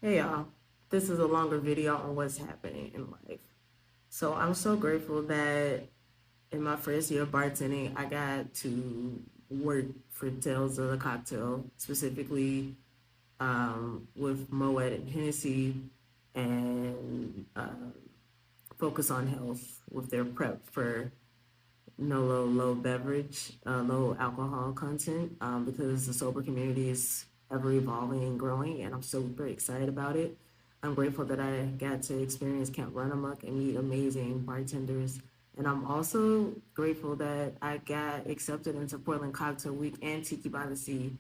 Hey y'all, this is a longer video on what's happening in life. So I'm so grateful that in my first year of bartending, I got to work for Tales of the Cocktail, specifically with Moet and Hennessy, and focus on health with their prep for no low beverage, low alcohol content, because the sober community is ever evolving and growing, and I'm super excited about it. I'm grateful that I got to experience Camp Run Amok and meet amazing bartenders. And I'm also grateful that I got accepted into Portland Cocktail Week and Tiki by the Sea.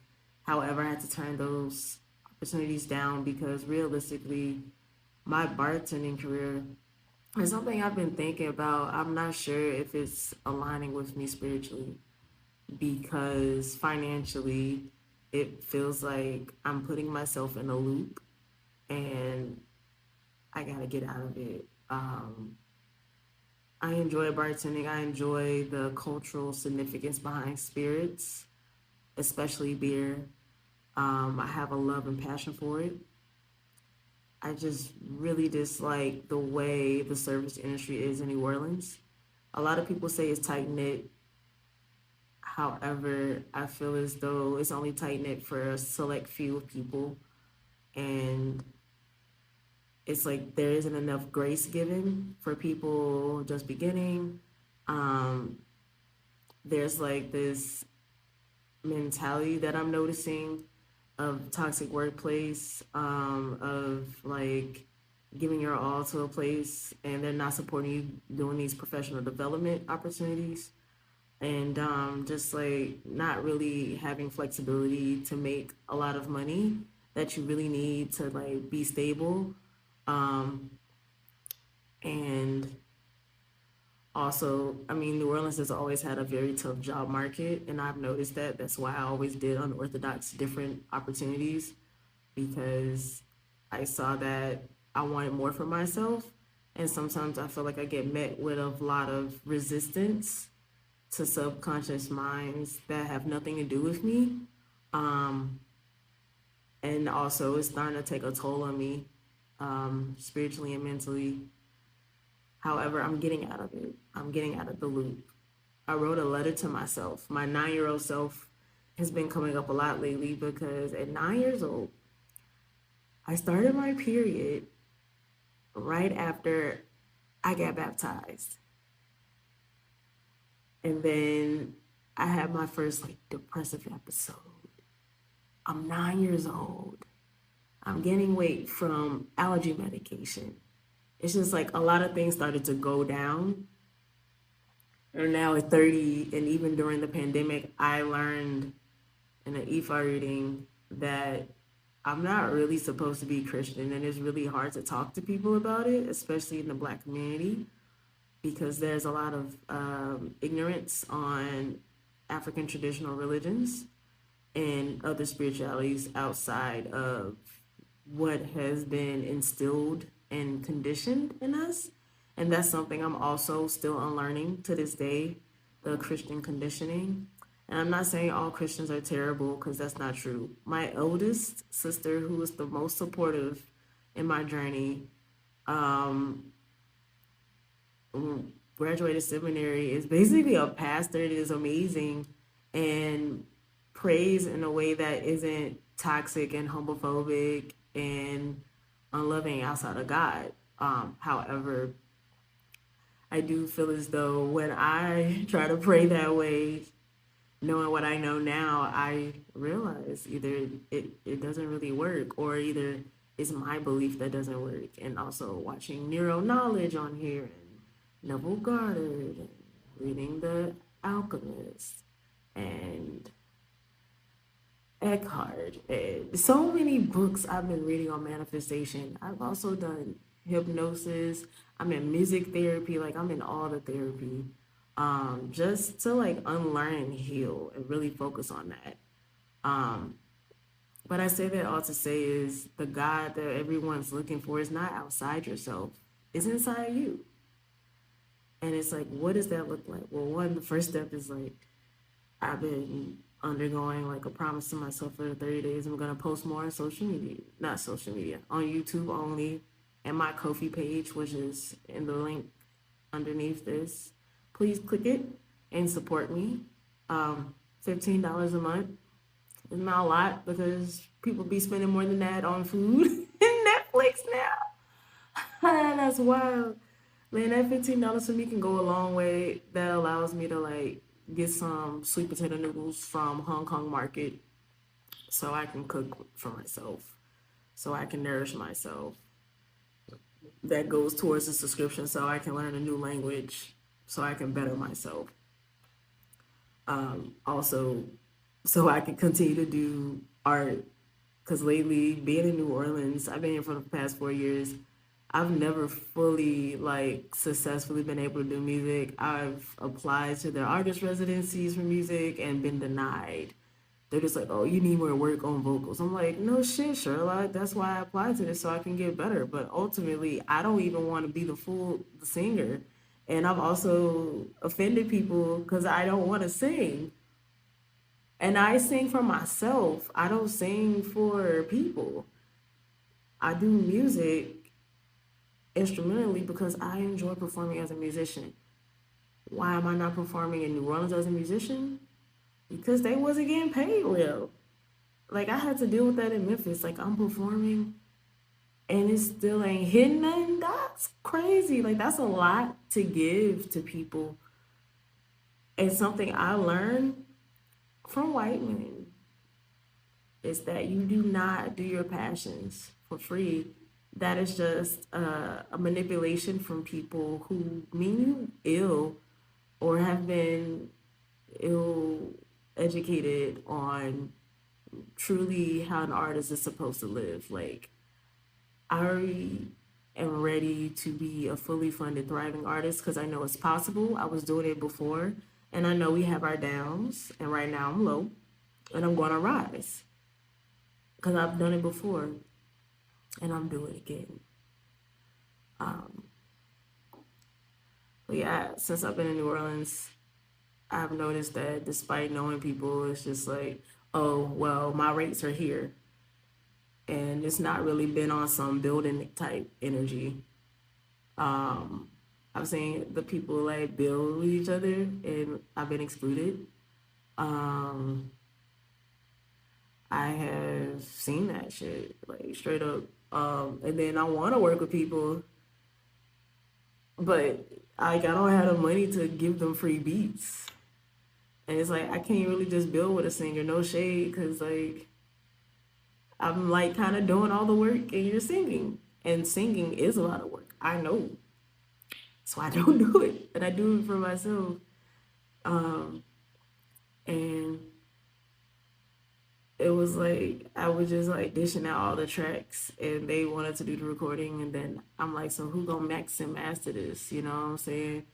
However, I had to turn those opportunities down because realistically, my bartending career it's something I've been thinking about. I'm not sure if it's aligning with me spiritually because financially, it feels like I'm putting myself in a loop and I gotta get out of it. I enjoy bartending. I enjoy the cultural significance behind spirits, especially beer. I have a love and passion for it. I just really dislike the way the service industry is in New Orleans. A lot of people say it's tight knit. However, I feel as though it's only tight knit for a select few of people, and it's like there isn't enough grace given for people just beginning. Um, there's like this mentality that I'm noticing of toxic workplace, of like giving your all to a place and they're not supporting you doing these professional development opportunities and just like not really having flexibility to make a lot of money that you really need to like be stable. Um, and also, I mean, New Orleans has always had a very tough job market, and I've noticed that. That's why I always did unorthodox different opportunities because I saw that I wanted more for myself. And sometimes I feel like I get met with a lot of resistance to subconscious minds that have nothing to do with me. Um, and also, it's starting to take a toll on me spiritually and mentally. However, I'm getting out of it. I'm getting out of the loop. I wrote a letter to myself. My 9 year old self has been coming up a lot lately because at 9 years old, I started my period right after I got baptized. And then I had my first like depressive episode. I'm 9 years old. I'm gaining weight from allergy medication. It's just like a lot of things started to go down. And now at 30, and even during the pandemic, I learned in an EFA reading that I'm not really supposed to be Christian, and it's really hard to talk to people about it, especially in the Black community, because there's a lot of ignorance on African traditional religions and other spiritualities outside of what has been instilled and conditioned in us. And that's something I'm also still unlearning to this day, the Christian conditioning. And I'm not saying all Christians are terrible because that's not true. My oldest sister, who was the most supportive in my journey, um, graduated seminary, is basically a pastor. It is amazing and prays in a way that isn't toxic and homophobic and unloving outside of God. However, I do feel as though when I try to pray that way, knowing what I know now, I realize either it doesn't really work or either it's my belief that doesn't work. And also watching neuro knowledge on here and Neville Goddard and reading The Alchemist and Eckhart and so many books I've been reading on manifestation. I've also done hypnosis. I'm in music therapy, like I'm in all the therapy. Just to like unlearn and heal and really focus on that. Um, but I say that all to say is the God that everyone's looking for is not outside yourself, it's inside you. And it's like, what does that look like? Well, one, the first step is like, I've been undergoing like a promise to myself for the 30 days. I'm gonna post more on social media, not social media, on YouTube only, and my Ko-fi page, which is in the link underneath this. Please click it and support me. $15 a month is not a lot because people be spending more than that on food and Netflix now. That's wild. Man, that $15 for me can go a long way. That allows me to like get some sweet potato noodles from Hong Kong market so I can cook for myself, so I can nourish myself. That goes towards the subscription so I can learn a new language, so I can better myself. Also, so I can continue to do art. Because lately, being in New Orleans, I've been here for the past 4 years. I've never fully, like, successfully been able to do music. I've applied to their artist residencies for music and been denied. They're just like, oh, you need more work on vocals. I'm like, no shit, Sherlock. That's why I applied to this so I can get better. But ultimately, I don't even want to be the singer. And I've also offended people because I don't want to sing. And I sing for myself. I don't sing for people. I do music instrumentally because I enjoy performing as a musician. Why am I not performing in New Orleans as a musician? Because they wasn't getting paid well. Like I had to deal with that in Memphis. Like I'm performing and it still ain't hitting nothing. That's crazy. Like that's a lot to give to people. And something I learned from white men is that you do not do your passions for free. That is just a manipulation from people who mean you ill or have been ill educated on truly how an artist is supposed to live. Like, I am ready to be a fully funded, thriving artist because I know it's possible. I was doing it before, and I know we have our downs, and right now I'm low, and I'm going to rise because I've done it before, and I'm doing it again. But yeah, since I've been in New Orleans, I've noticed that despite knowing people, it's just like, oh, well, my rates are here. And it's not really been on some building type energy. I've seen the people like build with each other and I've been excluded. I have seen that shit, like straight up. And then I want to work with people, but I don't have the money to give them free beats. And it's like I can't really just build with a singer, no shade, because like I'm like kind of doing all the work and you're singing. And singing is a lot of work. I know. So I don't do it. And I do it for myself. And it was like I was just like dishing out all the tracks and they wanted to do the recording and then I'm like, so who gonna mix and master this? You know what I'm saying?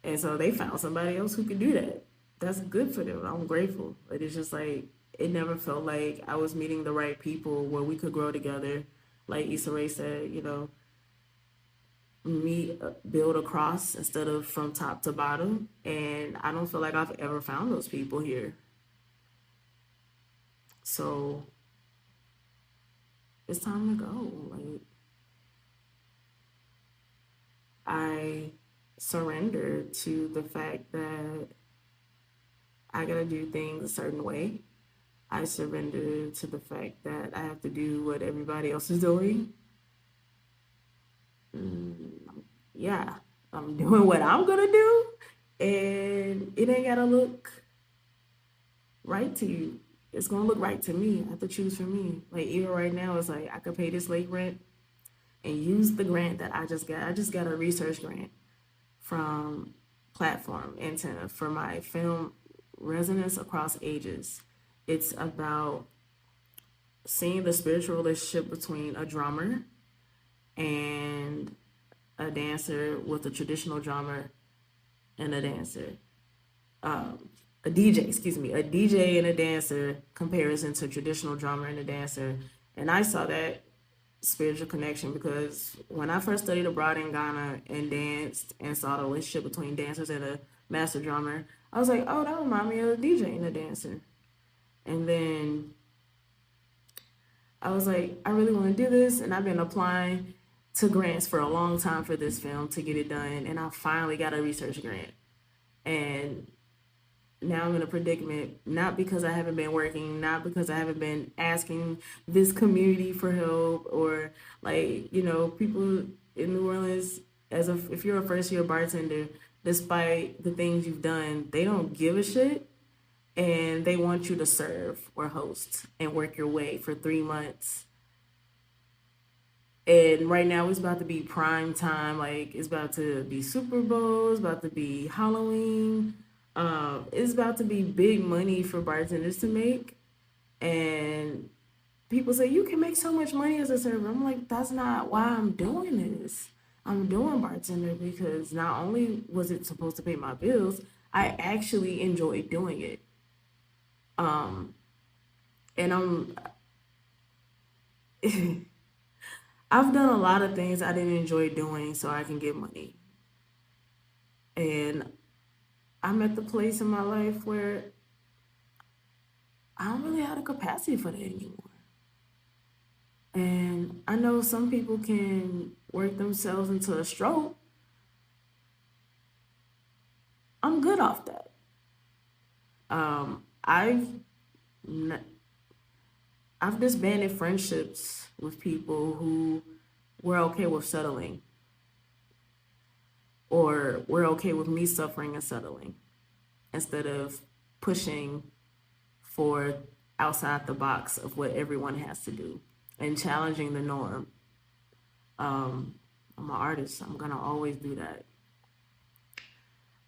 And so they found somebody else who could do that. That's good for them. I'm grateful. But it's just like it never felt like I was meeting the right people where we could grow together. Like Issa Rae said, you know, me build across instead of from top to bottom. And I don't feel like I've ever found those people here. So it's time to go. Like I surrender to the fact that I gotta do things a certain way. I surrender to the fact that I have to do what everybody else is doing. Yeah, I'm doing what I'm gonna do, and it ain't gotta look right to you. It's gonna look right to me. I have to choose for me. Like even right now, it's like I could pay this late rent and use the grant that I just got. I just got a research grant from Platform Antenna for my film Resonance Across Ages. It's about seeing the spiritual relationship between a drummer and a dancer with a traditional drummer and a dancer. A DJ, excuse me, a DJ and a dancer comparison to traditional drummer and a dancer. And I saw that spiritual connection because when I first studied abroad in Ghana and danced and saw the relationship between dancers and a master drummer, I was like, oh, that reminds me of a DJ and a dancer. And then I was like, I really want to do this. And I've been applying to grants for a long time for this film to get it done. And I finally got a research grant. And now I'm in a predicament, not because I haven't been working, not because I haven't been asking this community for help, or like, people in New Orleans, if you're a first year bartender, despite the things you've done, they don't give a shit, and they want you to serve or host and work your way for 3 months. And right now it's about to be prime time. Like, it's about to be Super Bowl, it's about to be Halloween. It's about to be big money for bartenders to make. And people say you can make so much money as a server. I'm like, that's not why I'm doing this. I'm doing bartender because not only was it supposed to pay my bills, I actually enjoyed doing it. Um, and I've done a lot of things I didn't enjoy doing so I can get money. And I'm at the place in my life where I don't really have the capacity for that anymore. And I know some people can work themselves into a stroke. I'm good off that. I've n- I've disbanded friendships with people who were okay with settling, or were okay with me suffering and settling, instead of pushing for outside the box of what everyone has to do and challenging the norm. I'm an artist. I'm gonna always do that.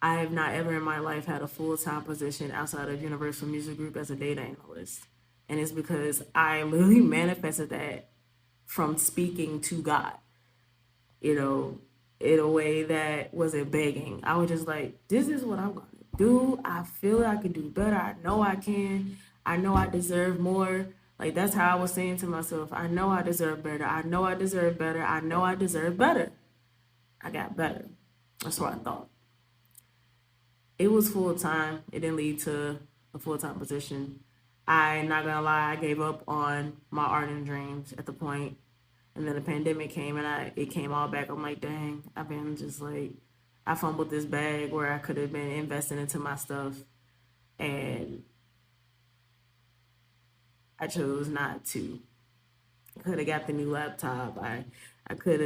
I have not ever in my life had a full-time position outside of Universal Music Group as a data analyst. And it's because I literally manifested that from speaking to God, you know, in a way that wasn't begging. I was just like, this is what I'm gonna do. I feel I can do better. I know I can. I know I deserve more. Like, that's how I was saying to myself, I know I deserve better. I know I deserve better. I know I deserve better. I got better. That's what I thought. It was full time. It didn't lead to a full time position. I not gonna lie, I gave up on my art and dreams at the point, and then the pandemic came, and it came all back. I'm like, dang, I've been just like, I fumbled this bag where I could have been investing into my stuff, and I chose not to. I could have got the new laptop. I could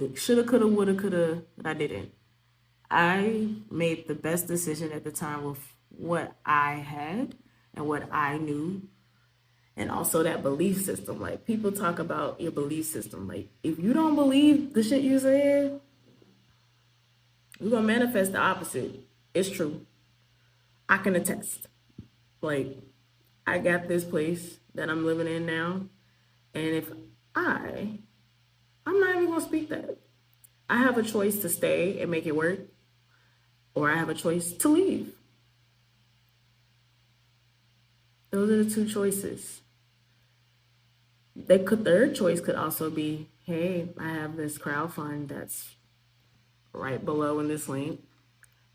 have, shoulda, coulda, woulda, coulda, but I didn't. I made the best decision at the time with what I had and what I knew, and also that belief system. Like, people talk about your belief system. Like, if you don't believe the shit you said, you're gonna manifest the opposite. It's true. I can attest. Like, I got this place that I'm living in now, and if I, I'm not even gonna speak that. I have a choice to stay and make it work, or I have a choice to leave. Those are the two choices. Their choice could also be, hey, I have this crowd fund that's right below in this link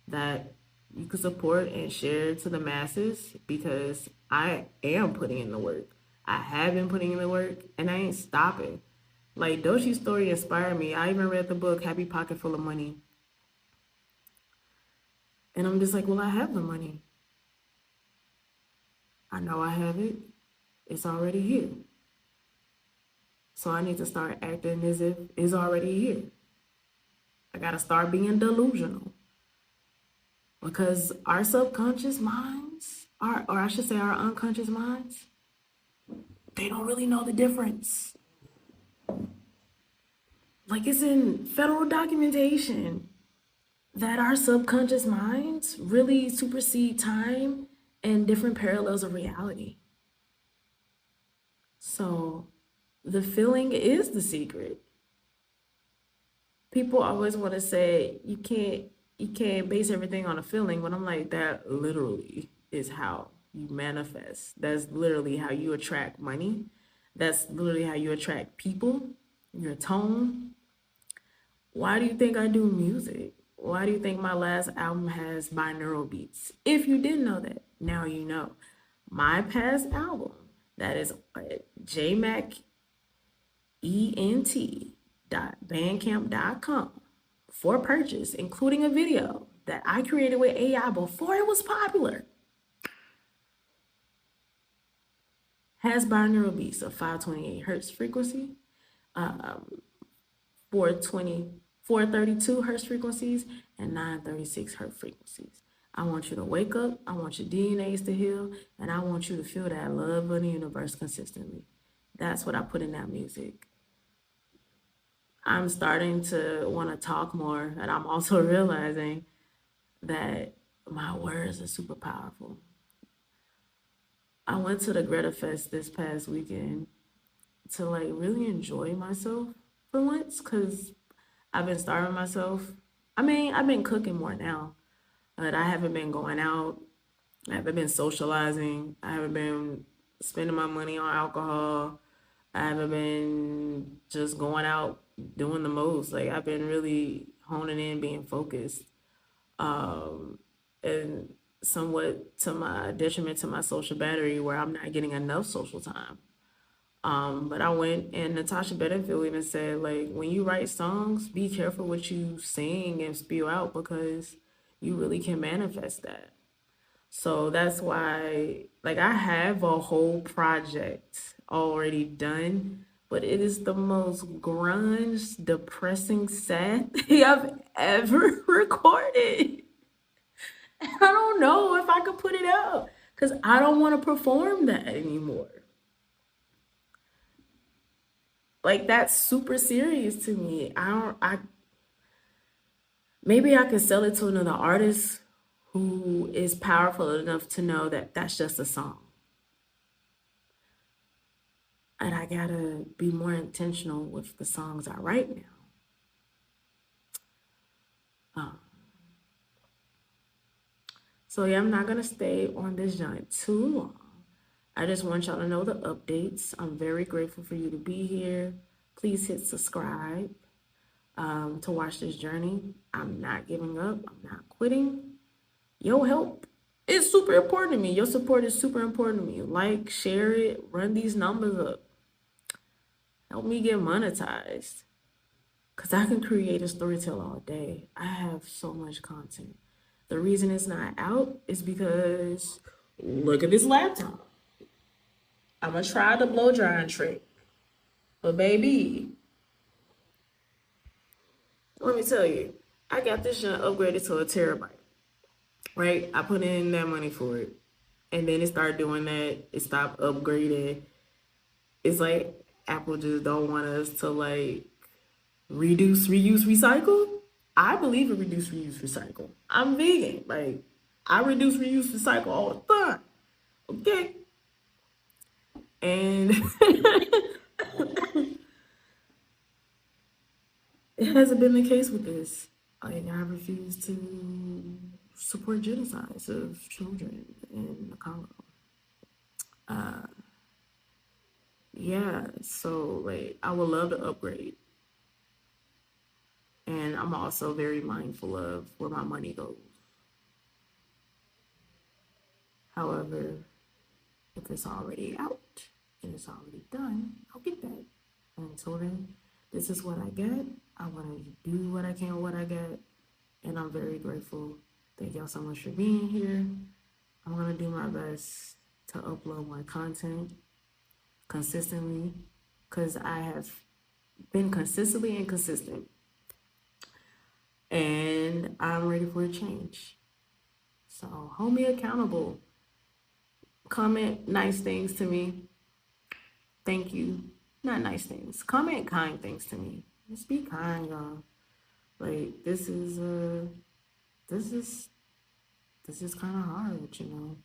that you can support and share to the masses, because I am putting in the work. I have been putting in the work, and I ain't stopping. Like, Doshi's story inspired me. I even read the book Happy Pocket Full of Money. And I'm just like, well, I have the money. I know I have it. It's already here. So I need to start acting as if it's already here. I gotta start being delusional. Because our subconscious minds, or I should say our unconscious minds, they don't really know the difference. Like, it's in federal documentation that our subconscious minds really supersede time and different parallels of reality. So the feeling is the secret. People always want to say you can't base everything on a feeling, but I'm like, that literally is how you manifest. That's literally how you attract money. That's literally how you attract people, your tone. Why do you think I do music? Why do you think my last album has binaural beats? If you didn't know that, now you know. my past album. That is at jmacent.bandcamp.com for purchase, including a video that I created with AI before it was popular. Has binaural beats of 528 hertz frequency, 420, 432 hertz frequencies, and 936 hertz frequencies. I want you to wake up, I want your DNAs to heal, and I want you to feel that love of the universe consistently. That's what I put in that music. I'm starting to want to talk more, and I'm also realizing that my words are super powerful. I went to the Greta Fest this past weekend to like really enjoy myself for once because I've been starving myself. I mean, I've been cooking more now, but I haven't been going out. I haven't been socializing. I haven't been spending my money on alcohol. I haven't been just going out doing the most. Like I've been really honing in, being focused, and somewhat to my detriment to my social battery, where I'm not getting enough social time. But I went and Natasha Bedingfield even said, like, when you write songs, be careful what you sing and spew out because you really can manifest that. So that's why, like, I have a whole project already done, but it is the most grunge, depressing, sad thing I've ever recorded. I don't know if I could put it out because I don't want to perform that anymore. Like that's super serious to me. I maybe I could sell it to another artist who is powerful enough to know that that's just a song. And I gotta be more intentional with the songs I write now. Um, so yeah, I'm not gonna stay on this joint too long. I just want y'all to know the updates. I'm very grateful for you to be here. Please hit subscribe to watch this journey. I'm not giving up. I'm not quitting. Your help is super important to me. Your support is super important to me. Like, share it, run these numbers up. Help me get monetized. Because I can create a storyteller all day. I have so much content. The reason it's not out is because look at this laptop. I'm going to try the blow drying trick. But baby, let me tell you, I got this shit upgraded to a terabyte. Right? I put in that money for it. And then it started doing that. It stopped upgrading. It's like Apple just don't want us to like reduce, reuse, recycle. I believe in reduce, reuse, recycle. I'm vegan. Like I reduce, reuse, recycle all the time. Okay. And it hasn't been the case with this. Like I refuse to support genocides of children in the Congo. Yeah, so like I would love to upgrade. And I'm also very mindful of where my money goes. However, if it's already out and it's already done, I'll get that. And until then, this is what I get. I want to do what I can with what I get. And I'm very grateful. Thank y'all so much for being here. I'm going to do my best to upload my content consistently because I have been consistently inconsistent. And I'm ready for a change. So hold me accountable. Comment nice things to me. Thank you. Not nice things. Comment kind things to me. Just be kind, y'all. Like this is this is kind of hard, you know.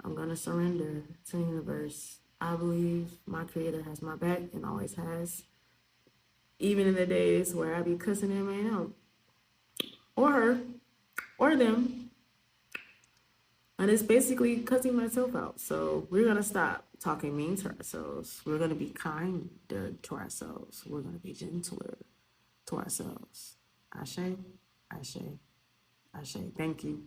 I'm gonna surrender to the universe. I believe my creator has my back and always has. Even in the days where I be cussing that man out. Or her. Or them. And it's basically cussing myself out. So we're going to stop talking mean to ourselves. We're going to be kinder to ourselves. We're going to be gentler to ourselves. Ashe, Ashe, Ashe. Thank you.